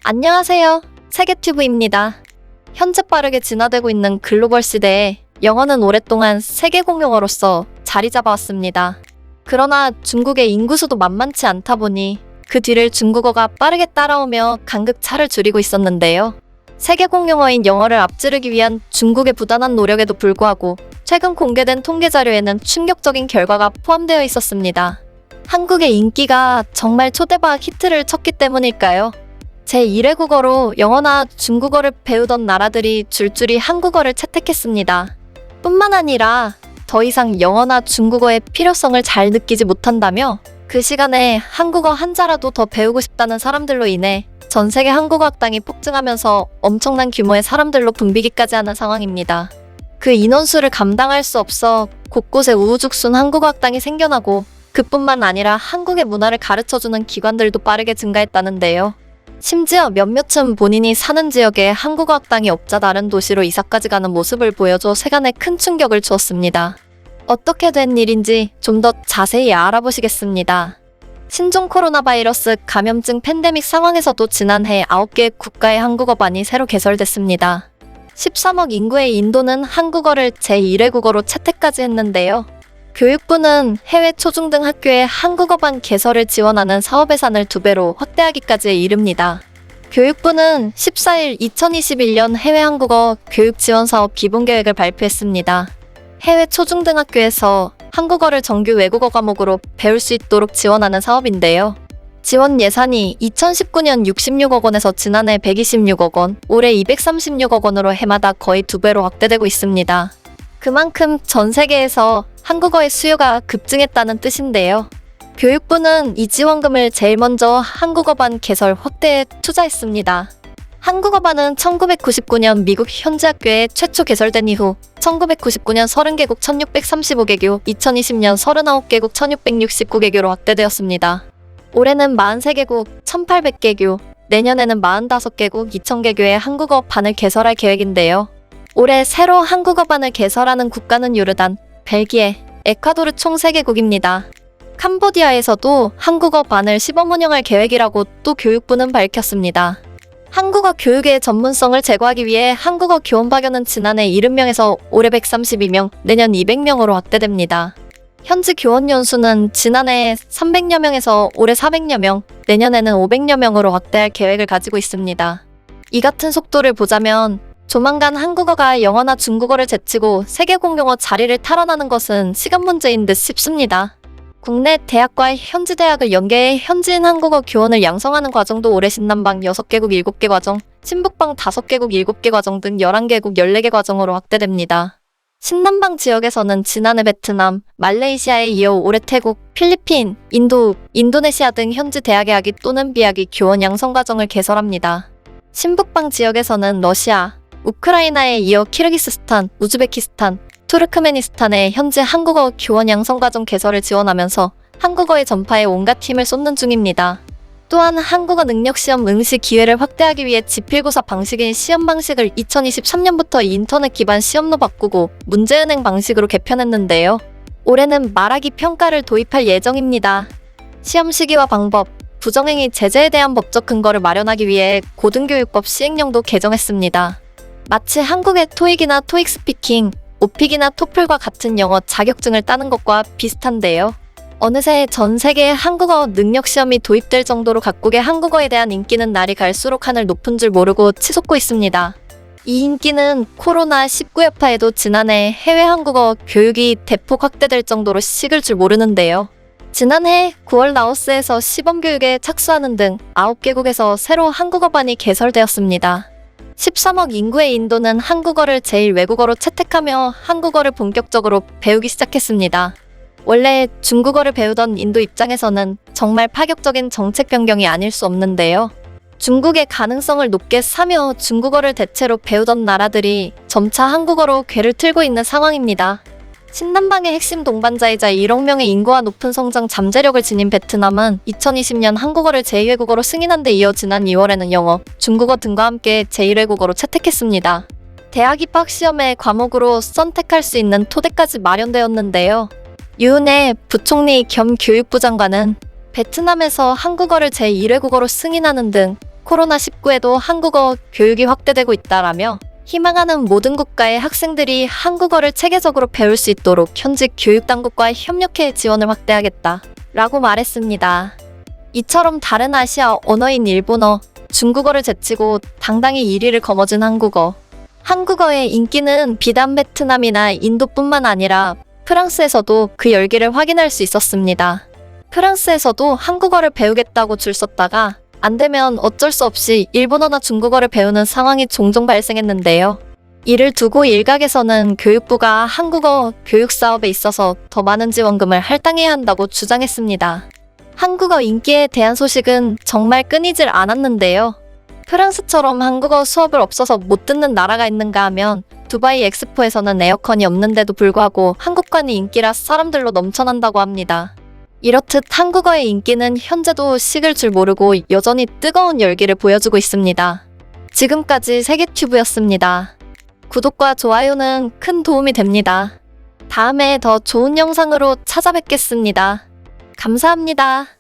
안녕하세요. 세계튜브입니다. 현재 빠르게 진화되고 있는 글로벌 시대에 영어는 오랫동안 세계 공용어로서 자리 잡아왔습니다. 그러나 중국의 인구수도 만만치 않다 보니 그 뒤를 중국어가 빠르게 따라오며 간극 차를 줄이고 있었는데요. 세계 공용어인 영어를 앞지르기 위한 중국의 부단한 노력에도 불구하고 최근 공개된 통계 자료에는 충격적인 결과가 포함되어 있었습니다. 한국의 인기가 정말 초대박 히트를 쳤기 때문일까요? 제1회 국어로 영어나 중국어를 배우던 나라들이 줄줄이 한국어를 채택했습니다. 뿐만 아니라 더 이상 영어나 중국어의 필요성을 잘 느끼지 못한다며 그 시간에 한국어 한자라도 더 배우고 싶다는 사람들로 인해 전 세계 한국어 학당이 폭증하면서 엄청난 규모의 사람들로 붐비기까지 하는 상황입니다. 그 인원수를 감당할 수 없어 곳곳에 우후죽순 한국어 학당이 생겨나고 그뿐만 아니라 한국의 문화를 가르쳐주는 기관들도 빠르게 증가했다는데요. 심지어 몇몇은 본인이 사는 지역에 한국어 학당이 없자 다른 도시로 이사까지 가는 모습을 보여줘 세간에 큰 충격을 주었습니다. 어떻게 된 일인지 좀 더 자세히 알아보시겠습니다. 신종 코로나 바이러스 감염증 팬데믹 상황에서도 지난해 9개 국가의 한국어반이 새로 개설됐습니다. 13억 인구의 인도는 한국어를 제1회 국어로 채택까지 했는데요. 교육부는 해외 초중등 학교의 한국어반 개설을 지원하는 사업 예산을 2배로 확대하기까지 이릅니다. 교육부는 14일 2021년 해외 한국어 교육 지원 사업 기본 계획을 발표했습니다. 해외 초중등 학교에서 한국어를 정규 외국어 과목으로 배울 수 있도록 지원하는 사업인데요. 지원 예산이 2019년 66억 원에서 지난해 126억 원, 올해 236억 원으로 해마다 거의 2배로 확대되고 있습니다. 그만큼 전 세계에서 한국어의 수요가 급증했다는 뜻인데요. 교육부는 이 지원금을 제일 먼저 한국어반 개설 확대에 투자했습니다. 한국어반은 1999년 미국 현지 학교에 최초 개설된 이후 1999년 30개국 1635개교, 2020년 39개국 1669개교로 확대되었습니다. 올해는 43개국 1800개교, 내년에는 45개국 2000개교의 한국어반을 개설할 계획인데요. 올해 새로 한국어반을 개설하는 국가는 요르단, 벨기에, 에콰도르 총 3개국입니다. 캄보디아에서도 한국어반을 시범 운영할 계획이라고 또 교육부는 밝혔습니다. 한국어 교육의 전문성을 제고하기 위해 한국어 교원 파견은 지난해 70명에서 올해 132명, 내년 200명으로 확대됩니다. 현지 교원 연수는 지난해 300여 명에서 올해 400여 명, 내년에는 500여 명으로 확대할 계획을 가지고 있습니다. 이 같은 속도를 보자면 조만간 한국어가 영어나 중국어를 제치고 세계 공용어 자리를 탈환하는 것은 시간 문제인 듯 싶습니다. 국내 대학과 현지 대학을 연계해 현지인 한국어 교원을 양성하는 과정도 올해 신남방 6개국 7개 과정, 신북방 5개국 7개 과정 등 11개국 14개 과정으로 확대됩니다. 신남방 지역에서는 지난해 베트남, 말레이시아에 이어 올해 태국, 필리핀, 인도, 인도네시아 등 현지 대학의 학위 또는 비학위 교원 양성 과정을 개설합니다. 신북방 지역에서는 러시아, 우크라이나에 이어 키르기스스탄, 우즈베키스탄, 투르크메니스탄의 현재 한국어 교원 양성과정 개설을 지원하면서 한국어의 전파에 온갖 힘을 쏟는 중입니다. 또한 한국어 능력시험 응시 기회를 확대하기 위해 지필고사 방식인 시험 방식을 2023년부터 인터넷 기반 시험로 바꾸고 문제은행 방식으로 개편했는데요. 올해는 말하기 평가를 도입할 예정입니다. 시험 시기와 방법, 부정행위 제재에 대한 법적 근거를 마련하기 위해 고등교육법 시행령도 개정했습니다. 마치 한국의 토익이나 토익 스피킹, 오픽이나 토플과 같은 영어 자격증을 따는 것과 비슷한데요. 어느새 전 세계에 한국어 능력시험이 도입될 정도로 각국의 한국어에 대한 인기는 날이 갈수록 하늘 높은 줄 모르고 치솟고 있습니다. 이 인기는 코로나19 여파에도 지난해 해외 한국어 교육이 대폭 확대될 정도로 식을 줄 모르는데요. 지난해 9월 라오스에서 시범교육에 착수하는 등 9개국에서 새로 한국어반이 개설되었습니다. 13억 인구의 인도는 한국어를 제일 외국어로 채택하며 한국어를 본격적으로 배우기 시작했습니다. 원래 중국어를 배우던 인도 입장에서는 정말 파격적인 정책 변경이 아닐 수 없는데요. 중국의 가능성을 높게 사며 중국어를 대체로 배우던 나라들이 점차 한국어로 궤를 틀고 있는 상황입니다. 신남방의 핵심 동반자이자 1억 명의 인구와 높은 성장 잠재력을 지닌 베트남은 2020년 한국어를 제2외 국어로 승인한 데 이어 지난 2월에는 영어, 중국어 등과 함께 제1외 국어로 채택했습니다. 대학 입학 시험의 과목으로 선택할 수 있는 토대까지 마련되었는데요. 유은혜 부총리 겸 교육부 장관은 베트남에서 한국어를 제1외 국어로 승인하는 등 코로나19에도 한국어 교육이 확대되고 있다라며 희망하는 모든 국가의 학생들이 한국어를 체계적으로 배울 수 있도록 현지 교육당국과 협력해 지원을 확대하겠다 라고 말했습니다. 이처럼 다른 아시아 언어인 일본어, 중국어를 제치고 당당히 1위를 거머쥔 한국어. 한국어의 인기는 비단 베트남이나 인도뿐만 아니라 프랑스에서도 그 열기를 확인할 수 있었습니다. 프랑스에서도 한국어를 배우겠다고 줄 섰다가 안 되면 어쩔 수 없이 일본어나 중국어를 배우는 상황이 종종 발생했는데요. 이를 두고 일각에서는 교육부가 한국어 교육 사업에 있어서 더 많은 지원금을 할당해야 한다고 주장했습니다. 한국어 인기에 대한 소식은 정말 끊이질 않았는데요. 프랑스처럼 한국어 수업을 없어서 못 듣는 나라가 있는가 하면 두바이 엑스포에서는 에어컨이 없는데도 불구하고 한국관이 인기라 사람들로 넘쳐난다고 합니다. 이렇듯 한국어의 인기는 현재도 식을 줄 모르고 여전히 뜨거운 열기를 보여주고 있습니다. 지금까지 세계튜브였습니다. 구독과 좋아요는 큰 도움이 됩니다. 다음에 더 좋은 영상으로 찾아뵙겠습니다. 감사합니다.